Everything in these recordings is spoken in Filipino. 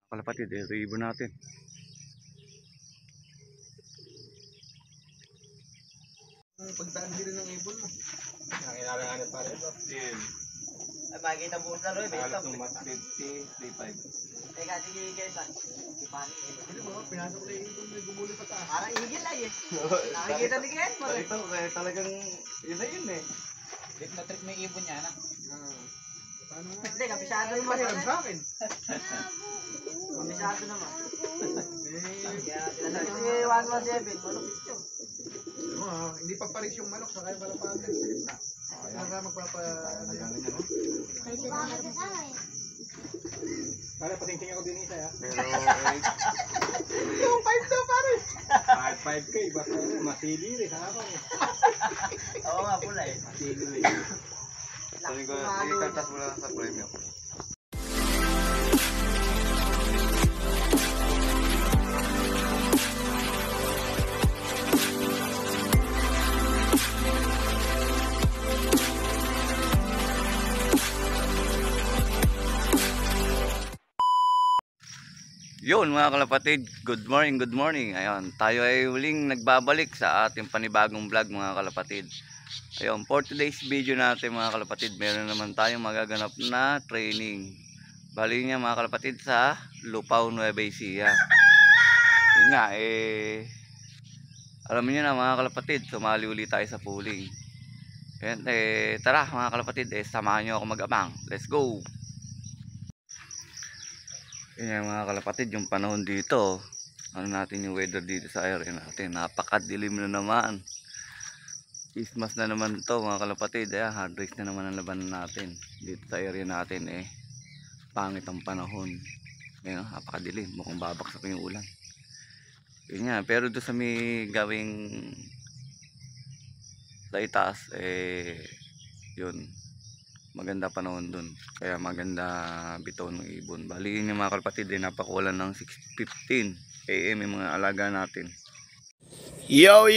Kalapatid, ito ibon natin. Pagtaan din ng ibon mo. Nanginarang pa rin ito. Ay, makikita po sa Roy, may stop. 50, 35. Teka, sige, Kesa. Ipani. Hindi mo, pinasok na yung ibon may gumuli pa taas. Parang ihigil lang eh. Nakikita ni Ken mo rin. Ito, kaya talagang yun na yun eh. Trip na trip may ibon niya na. Paano nga? Hindi, kapisado naman. Pahiram sa akin. Kapisado naman. Eh, Kaya sinasabi si 117, malupit yun. hindi pa paris yung manok sa kaya pala pa ang silip na. Kaya nga magpapa... Pare, patingting ako din isa ya. Pero, Yung 5 daw pare. 5K, basta masili rin. Hanapang eh. Oo nga, pula eh. Masili rin. Sabi ko, ikantas mo lang sa premium. Yun mga kalapatid, good morning. Ayun, tayo ay huling nagbabalik sa ating panibagong vlog mga kalapatid. Ayun, for today's video natin mga kalapatid, meron naman tayong magaganap na training. Bali niya mga kalapatid sa Lupao, Nueva Ecija. Yun nga, alam niyo na mga kalapatid, sumali ulit tayo sa pooling. Ayun, tara mga kalapatid, samahan niyo ako mag-abang. Let's go! Yan mga kalapatid, yung panahon dito, ano natin yung weather dito sa area natin, napakadilim na naman. Christmas na naman to mga kalapatid, hard race na naman ang labanan natin dito sa area natin. Pangit ang panahon, napakadilim, mukhang babaksak yung ulan. Yun nga, pero doon sa may gawing sa itaas, yun, maganda panahon dun, kaya maganda bitaw ng ibon. Bali yun yung mga kalapatid, napakulan ng 6:15 AM yung mga alaga natin. Yo!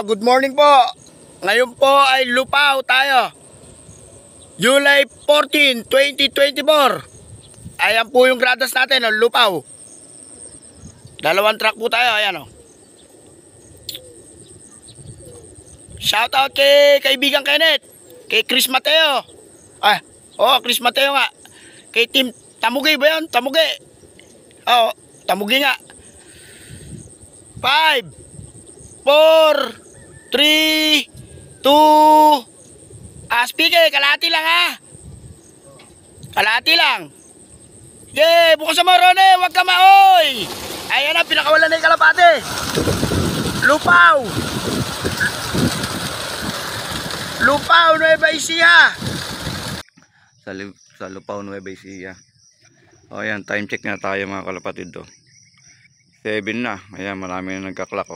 Good morning po. Ngayon po ay Lupao tayo. July 14, 2024. Ayan po yung gradas natin, Lupao. Dalawang truck po tayo, ayan o. Shout out kay kaibigan Kenneth, kay Chris Mateo. Chris Mateo nga. Kay Team Tamugi ba yun? Tamugi. Tamugi nga. 5, 4, 3, 2, speaker, kalahati lang ha. Kalahati lang. Yay, bukas mo Rone, wag ka maoy. Ayan na, pinakawalan na yung kalapate. Lupao, Nueva Ecija. Sa Lupao, Nueva Ecija. Ayan, time check na tayo mga kalapatid. 7 na, ayan, marami na nagkaklak.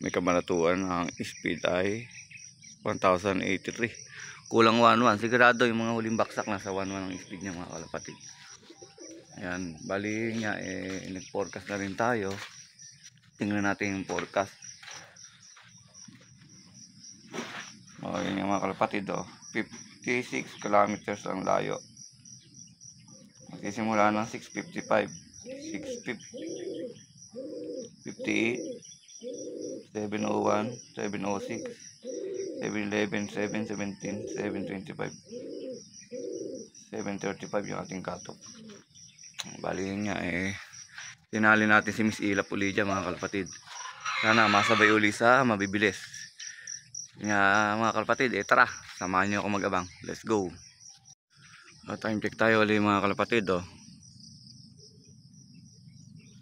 May kabanatuan, ang speed ay 1083. Kulang 11, sigurado yung mga huling baksak nasa 11 ang speed niya mga kalapatid. Ayan, bali nga, nag-forecast na rin tayo. Tingnan natin yung forecast. Yun yung mga kalapatid, 56 kilometers ang layo. Magsisimula ng 6:55, 6:58, 7:01, 7:06, 7:11, 7:17, 7:25, 7:35 yung ating cutoff. Bali yun nga, tinali natin si Miss Ila Pulidya mga kalapatid. Sana masabay uli sa mabibilis. Nga mga kalapatid, tara, samahan nyo ako mag-abang. Let's go. Time check tayo ulit mga kalapatid.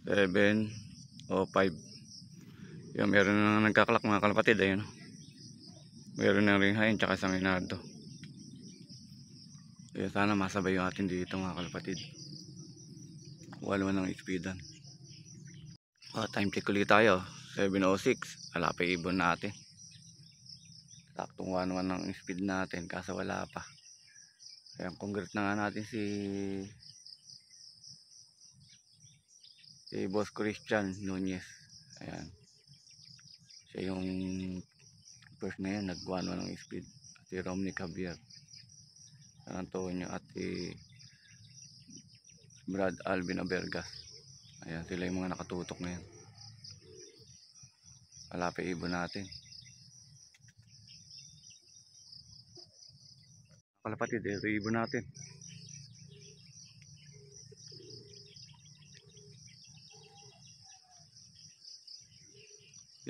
7:05. Yan, meron na nagkaklak mga kalapatid. Ayun, meron na ring hain tsaka San Leonardo. Kaya sana masabay yung atin dito mga kalapatid. Wala ng speedan. Time check ulit tayo. 7:06. Wala pa ibon natin. Saktong 1-1 ng speed natin, kaso wala pa. Ayan, congrats na nga natin si Boss Christian Nunez. Ayan, siya yung first na yun, nag 1-1 ng speed. At si Romney Javier, San Antonio, at si Brad Alvin Abergas. Ayan, sila yung mga nakatutok ngayon. Kalapit ibon natin. Kalapatid, ito ibon natin.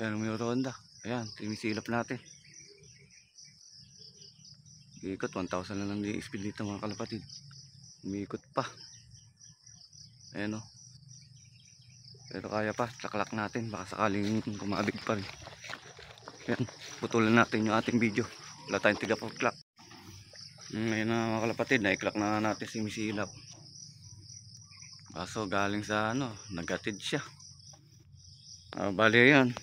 Yan, may ronda. Ayan, tinisilap natin. Ikot, 1,000 na lang yung speed dito mga kalapatid. Umiikot pa. Ayan o. Pero kaya pa, taklak natin. Baka sakaling kumabig pa rin. Ayan, putulan natin yung ating video. Wala tayong tiga-clack. Ayan na mga kalapatid, naiklak na natin si Misilap. Kaso galing sa ano, nagatid siya. Bali ayan.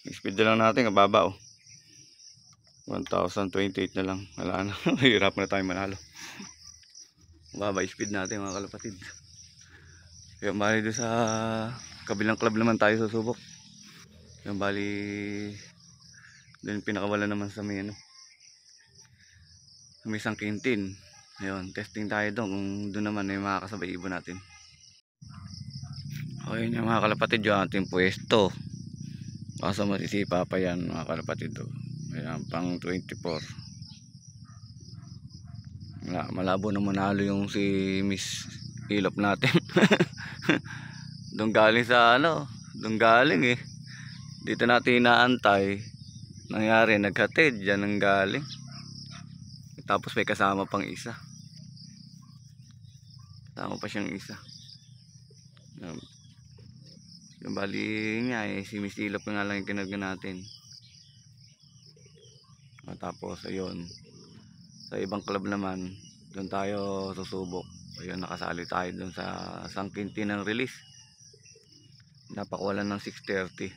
Speed na lang natin, kababa o. 1,028 na lang. Wala na. Hirap na tayo manalo. Baba speed natin mga kalapatid. Kaya bali doon sa kabilang club naman tayo susubok. Kaya bali doon pinakawala naman sa may ano. Sa may Sangkintin. Ayun, testing tayo doon kung doon naman ay makakasabay ibon natin. Okay yung mga kalapatid yung ating pwesto. Kaso masisipa pa yan mga kalapatid do. Ayan, pang 24. Malabo na manalo yung si Miss Ilop natin. Doon galing sa ano, doon galing eh. Dito natin inaantay. Nangyari, naghatid, dyan ang galing. Tapos may kasama pang isa. Kasama pa siyang isa. Yung bali niya eh, si Miss Ilop nga lang yung kinarga natin. Tapos ayun, sa ibang club naman doon tayo susubok. Ayun, nakasali tayo doon sa Sangkintin ng release. Napakawalan ng 6:30.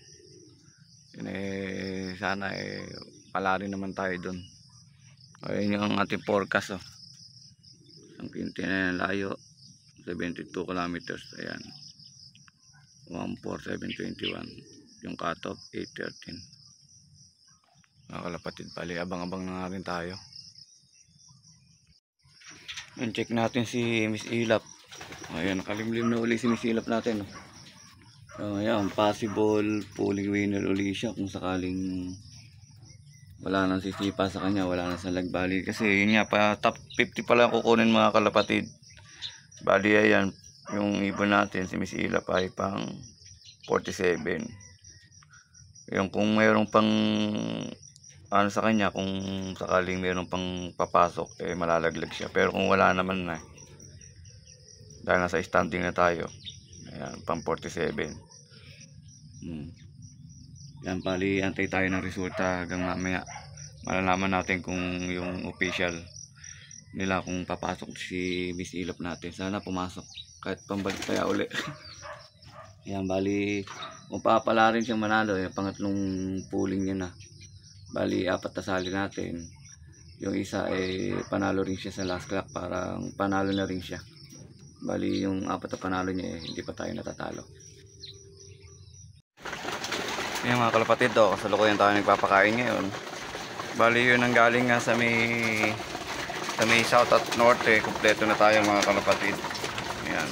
Yun eh, sana eh pala rin naman tayo doon. Ayun yung ating forecast oh. Sangkintin na layo 72 kilometers. Ayan, 14721. Yung cutoff 813. Mga kalapatid, pali abang-abang na nga rin tayo. Ayan, check natin si Miss Ilap. Ayan, nakalimlim na uli si Miss Ilap natin. So, ayan, possible pulling winner uli siya kung sakaling wala nang sisipa sa kanya, wala nang salag. Bali kasi yun nga pa, top 50 pa lang kukunin mga kalapatid. Bali ayan, yung ibon natin si Miss Ilap ay pang 47. Yung kung mayroong pang ano sa kanya, kung sakaling mayroong pang papasok eh malalaglag siya. Pero kung wala naman na, dahil nasa standing na tayo, ayan, pang 47. Yan, pali antay tayo ng resulta hanggang mamaya malalaman natin kung yung official nila kung papasok si Miss Ilop natin. Sana pumasok kahit pambalik kaya uli. Yan, bali kung papala rin siyang manalo, yung pangatlong pooling niya na. Bali, 4 na sali natin. Yung isa ay panalo rin siya sa last clock. Parang panalo na rin siya. Bali, yung 4 na panalo niya hindi pa tayo natatalo. Yan mga kalapatid, kasalukuyan tayo nagpapakain ngayon. Bali, yun ang galing nga sa may south at north eh. Kompleto na tayo mga kalapatid. Yan.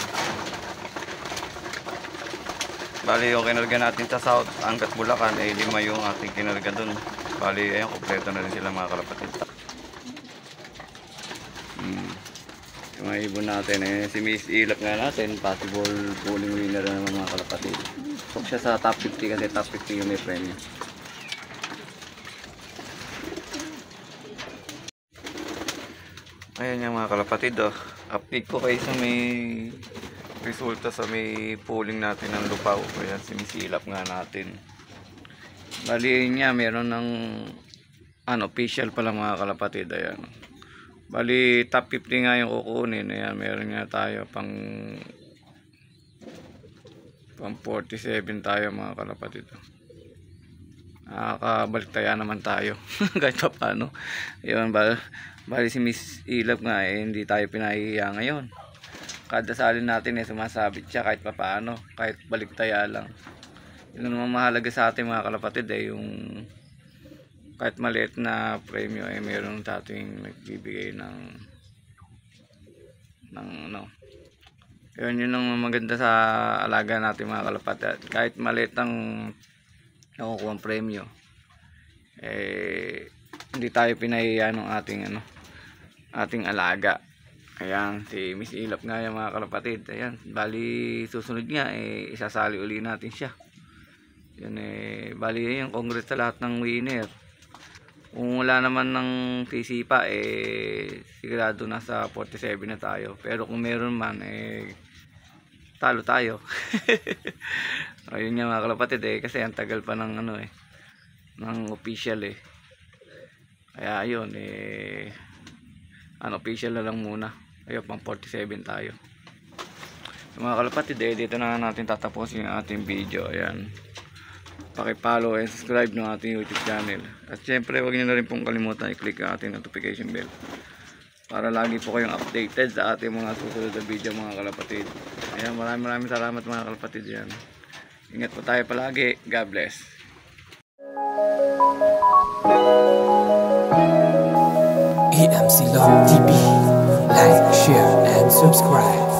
Bali, yung kinarga natin sa south hanggat Bulacan ay 5 yung ating kinarga dun. Bali, ayun, kompleto na rin sila mga kalapatid. Yung mga ibon natin eh, si Miss Ilap nga natin, possible pulling winner na naman mga kalapatid. So siya sa top 50 kasi top 50 yung may premyo. Ayan yung mga kalapatid oh. Update ko kayo sa may resulta sa may pulling natin ng Lupaw. Ayan si Miss Ilap nga natin. Bali niya meron ng official pala mga kalapatid. Ayan. Bali top 50 nga yung kukunin. Ayan, meron nga tayo pang 47 tayo mga kalapatid. Nakakabalik tayo naman tayo. Kahit pa paano. Ayan, bali si Miss Ilap nga hindi tayo pinahihiya ngayon. Kada salin natin sumasabit siya kahit pa paano. Kahit balik tayo lang. Yun naman mahalaga sa ating mga kalapatid yung kahit maliit na premyo mayroong dating nagbibigay ng Yun ang maganda sa alaga natin mga kalapatid. Kahit maliit ang nakukuha ang premyo, hindi tayo pinahiya ng ating alaga. Ayan, si Miss Ilap nga yung mga kalapatid. Ayan, bali susunod nga, isasali uli natin siya. Yan bali yung congrats sa lahat ng winner. Kung wala naman ng sisipa, sigurado nasa 47 na tayo. Pero kung meron man, talo tayo. Ayun nga mga kalapatid, kasi ang tagal pa ng ng official Kaya ayun, official na lang muna. Ayun, pang 47 tayo. Mga kalapatid, dito na natin tatapusin yung ating video. Ayan. Paki-follow and subscribe ng ating YouTube channel. At syempre, huwag niyo na rin pong kalimutan i-click ang ating notification bell para lagi po kayong updated sa ating mga susunod na video mga kalapatid. Ayan, maraming salamat mga kalapatid yan. Ingat po tayo palagi. God bless. EMC Love TV. Like, share, and subscribe.